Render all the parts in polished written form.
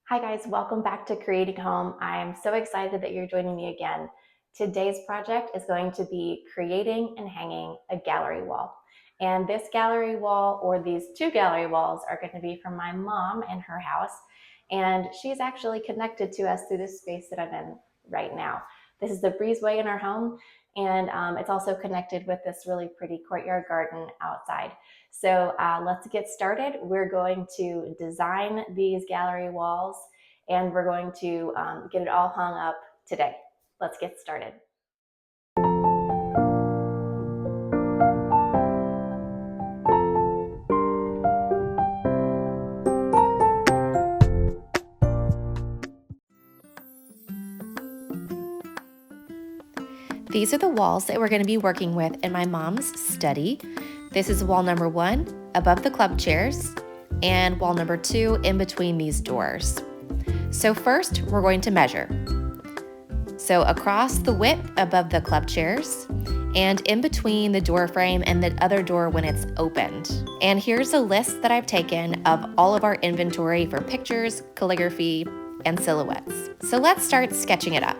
Hi guys, welcome back to Creating Home. I'm so excited that you're joining me again. Today's project is going to be creating and hanging a gallery wall. And this gallery wall, or these two gallery walls, are going to be from my mom and her house. And she's actually connected to us through this space that I'm in right now. This is the breezeway in our home, and it's also connected with this really pretty courtyard garden outside. So let's get started. We're going to design these gallery walls and we're going to get it all hung up today. Let's get started. These are the walls that we're going to be working with in my mom's study. This is wall number 1 above the club chairs and wall number 2 in between these doors. So first we're going to measure. So across the width above the club chairs and in between the door frame and the other door when it's opened. And here's a list that I've taken of all of our inventory for pictures, calligraphy, and silhouettes. So let's start sketching it up.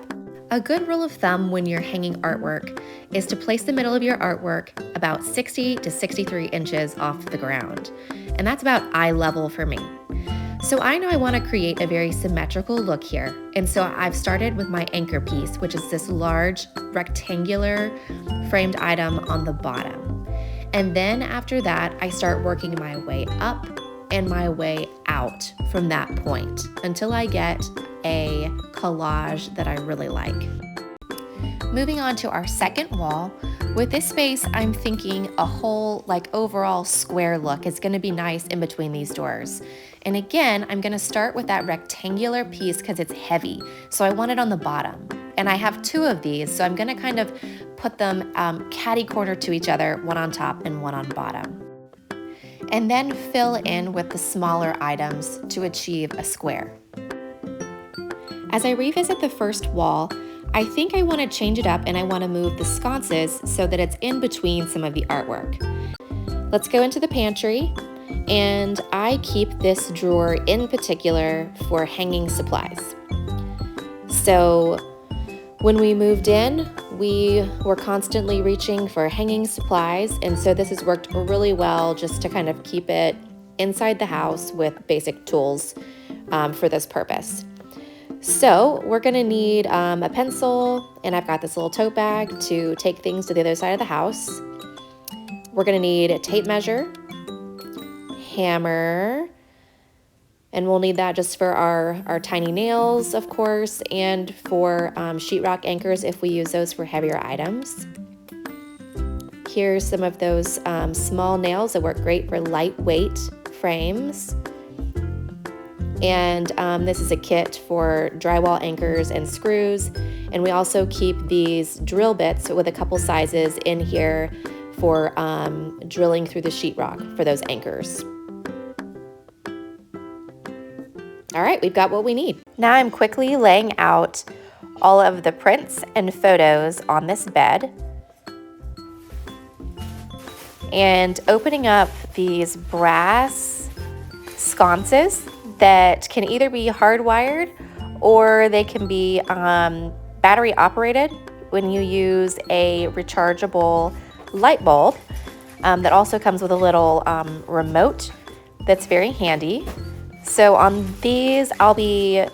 A good rule of thumb when you're hanging artwork is to place the middle of your artwork about 60 to 63 inches off the ground. And that's about eye level for me. So I know I want to create a very symmetrical look here. And so I've started with my anchor piece, which is this large rectangular framed item on the bottom. And then after that, I start working my way up and my way out from that point until I get a collage that I really like. Moving on to our second wall, with this space, I'm thinking a whole overall square look is going to be nice in between these doors. And again, I'm going to start with that rectangular piece because it's heavy. So I want it on the bottom. And I have 2 of these, so I'm going to kind of put them catty corner to each other, one on top and one on bottom. And then fill in with the smaller items to achieve a square. As I revisit the first wall, I think I want to change it up and I want to move the sconces so that it's in between some of the artwork. Let's go into the pantry, and I keep this drawer in particular for hanging supplies. So when we moved in, we were constantly reaching for hanging supplies, and so this has worked really well just to kind of keep it inside the house with basic tools for this purpose. So we're gonna need a pencil, and I've got this little tote bag to take things to the other side of the house. We're gonna need a tape measure, hammer, and we'll need that just for our tiny nails, of course, and for sheetrock anchors if we use those for heavier items. Here's some of those small nails that work great for lightweight frames. And this is a kit for drywall anchors and screws. And we also keep these drill bits with a couple sizes in here for drilling through the sheetrock for those anchors. All right, we've got what we need. Now I'm quickly laying out all of the prints and photos on this bed and opening up these brass sconces that can either be hardwired or they can be battery operated when you use a rechargeable light bulb that also comes with a little remote that's very handy. So on these, I'll be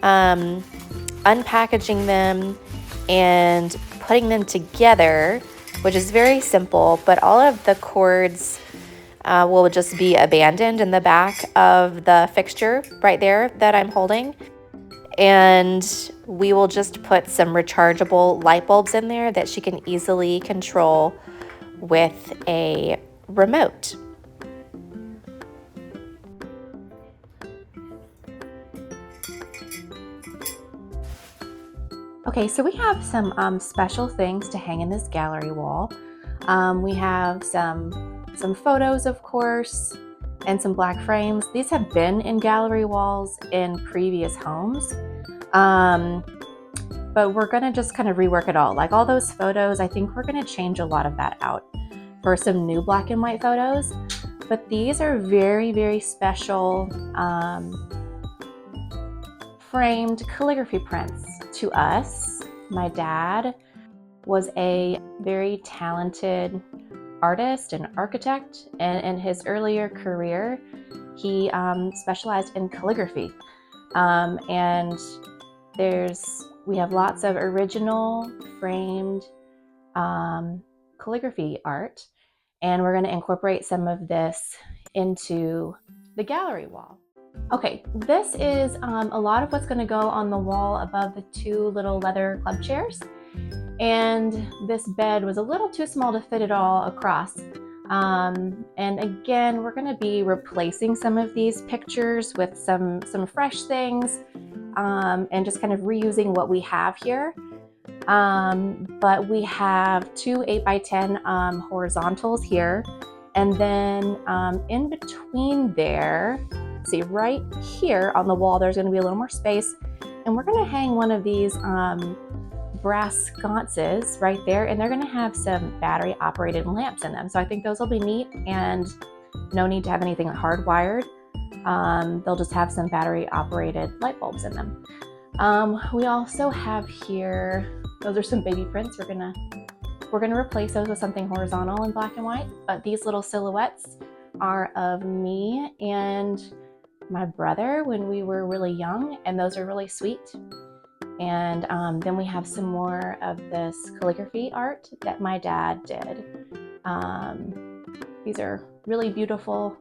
unpackaging them and putting them together, which is very simple, but all of the cords will just be abandoned in the back of the fixture right there that I'm holding. And we will just put some rechargeable light bulbs in there that she can easily control with a remote. Okay, so we have some special things to hang in this gallery wall. We have some photos, of course, and some black frames. These have been in gallery walls in previous homes, but we're gonna just kind of rework it all. Like all those photos, I think we're gonna change a lot of that out for some new black and white photos. But these are very, very special framed calligraphy prints. To us, my dad was a very talented artist and architect, and in his earlier career, he specialized in calligraphy. And we have lots of original framed calligraphy art, and we're going to incorporate some of this into the gallery wall. Okay, this is a lot of what's going to go on the wall above the two little leather club chairs. And this bed was a little too small to fit it all across. And again, we're going to be replacing some of these pictures with some fresh things, and just kind of reusing what we have here. But we have two 8x10 horizontals here, and then in between there, see right here on the wall, there's going to be a little more space, and we're going to hang one of these brass sconces right there, and they're going to have some battery operated lamps in them. So I think those will be neat, and no need to have anything hardwired. They'll just have some battery operated light bulbs in them. We also have here, those are some baby prints. We're gonna replace those with something horizontal in black and white, but these little silhouettes are of me and my brother when we were really young, and those are really sweet. And then we have some more of this calligraphy art that my dad did. These are really beautiful,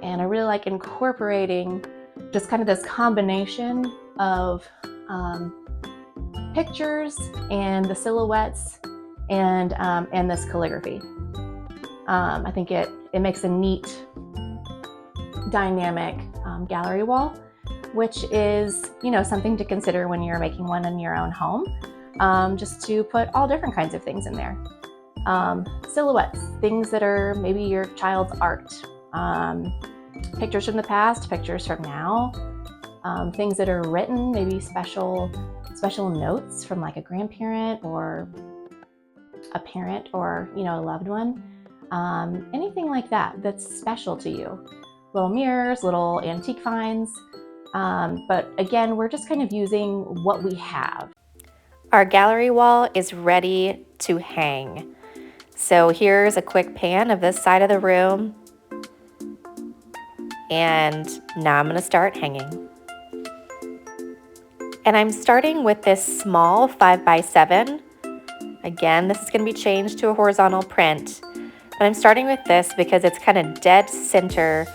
and I really like incorporating just kind of this combination of pictures and the silhouettes and this calligraphy. I think it makes a neat dynamic gallery wall, which is, something to consider when you're making one in your own home, just to put all different kinds of things in there. Silhouettes, things that are maybe your child's art, pictures from the past, pictures from now, things that are written, maybe special notes from like a grandparent or a parent or, a loved one. Anything like that that's special to you. Little mirrors, little antique finds. But again, we're just kind of using what we have. Our gallery wall is ready to hang. So here's a quick pan of this side of the room. And now I'm going to start hanging. And I'm starting with this small 5x7. Again, this is going to be changed to a horizontal print. But I'm starting with this because it's kind of dead center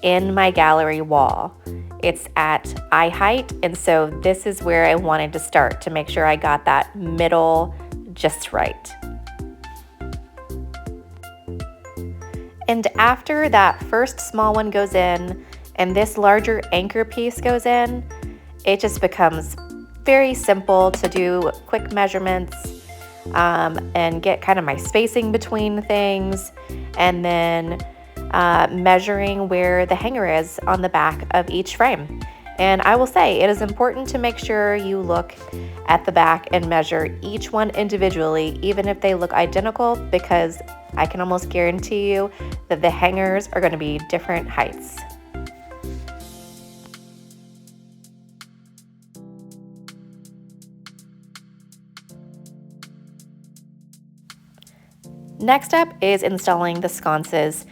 in my gallery wall. It's at eye height, and so this is where I wanted to start to make sure I got that middle just right. And after that first small one goes in and this larger anchor piece goes in, it just becomes very simple to do quick measurements and get kind of my spacing between things, and then measuring where the hanger is on the back of each frame. And I will say it is important to make sure you look at the back and measure each one individually, even if they look identical, because I can almost guarantee you that the hangers are going to be different heights. Next up is installing the sconces,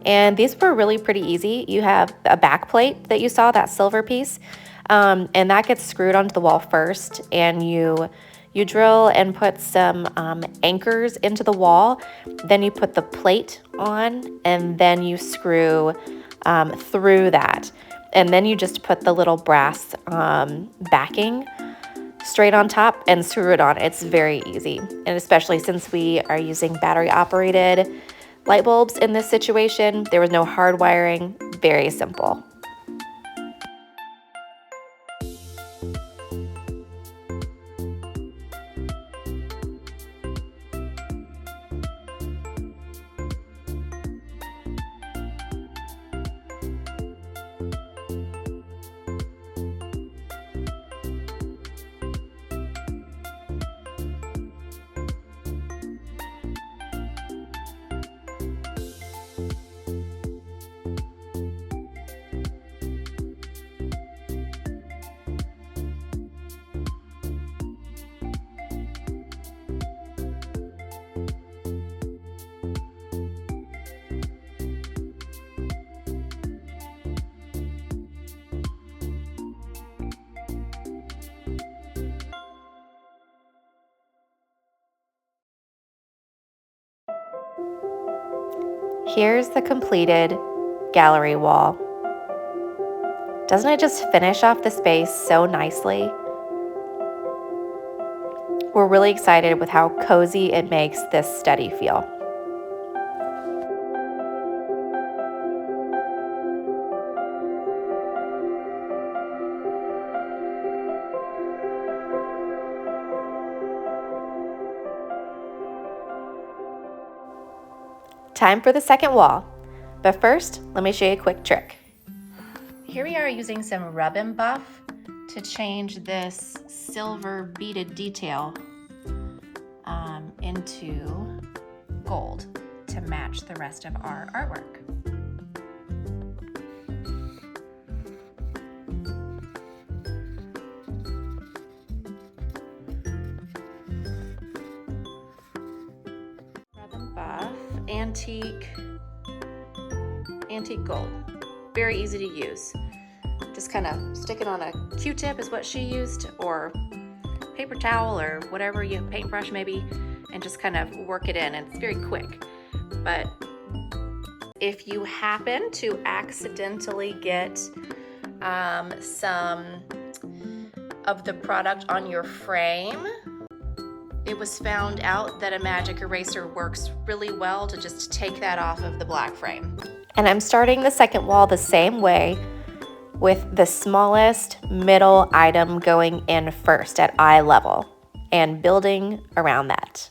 and these were really pretty easy. You have a back plate that you saw, that silver piece, and that gets screwed onto the wall first, and you drill and put some anchors into the wall. Then you put the plate on, and then you screw through that, and then you just put the little brass backing straight on top and screw it on. It's very easy, and especially since we are using battery operated light bulbs in this situation, there was no hard wiring. Very simple. Here's the completed gallery wall. Doesn't it just finish off the space so nicely? We're really excited with how cozy it makes this study feel. Time for the second wall, but first, let me show you a quick trick. Here we are using some Rub and Buff to change this silver beaded detail into gold to match the rest of our artwork. Rub and Buff, antique gold. Very easy to use. Just kind of stick it on a Q-tip is what she used, or paper towel or whatever, you paintbrush maybe, and just kind of work it in. And it's very quick. But if you happen to accidentally get some of the product on your frame, it was found out that a magic eraser works really well to just take that off of the black frame. And I'm starting the second wall the same way, with the smallest middle item going in first at eye level and building around that.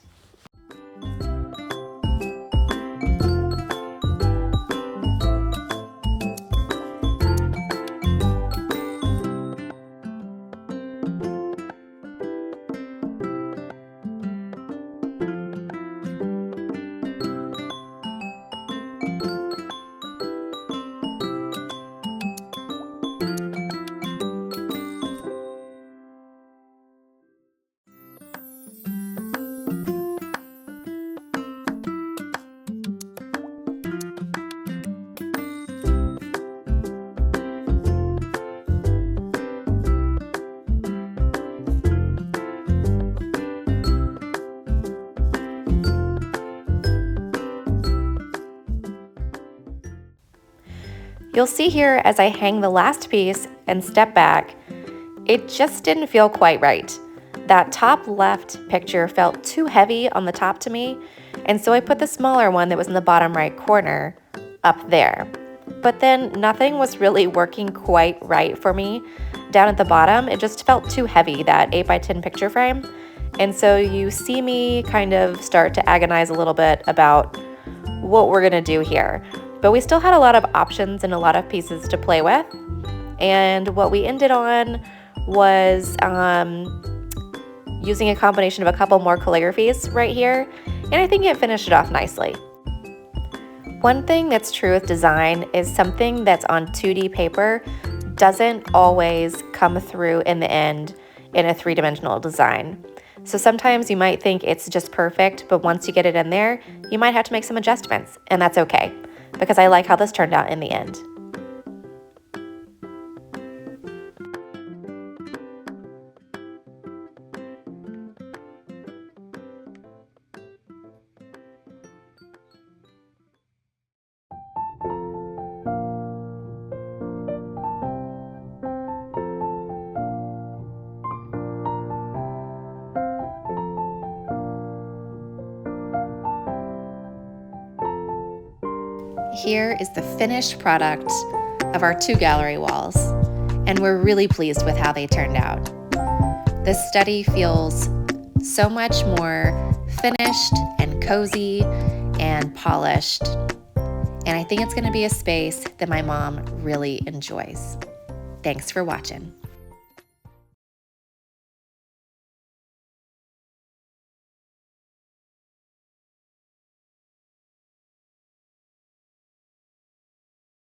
You'll see here as I hang the last piece and step back, it just didn't feel quite right. That top left picture felt too heavy on the top to me, and so I put the smaller one that was in the bottom right corner up there. But then nothing was really working quite right for me. Down at the bottom, it just felt too heavy, that 8x10 picture frame. And so you see me kind of start to agonize a little bit about what we're gonna do here. But we still had a lot of options and a lot of pieces to play with. And what we ended on was using a combination of a couple more calligraphies right here. And I think it finished it off nicely. One thing that's true with design is something that's on 2D paper doesn't always come through in the end in a 3-dimensional design. So sometimes you might think it's just perfect, but once you get it in there, you might have to make some adjustments, and that's okay, because I like how this turned out in the end. Here is the finished product of our 2 gallery walls, and we're really pleased with how they turned out. This study feels so much more finished and cozy and polished, and I think it's going to be a space that my mom really enjoys. Thanks for watching.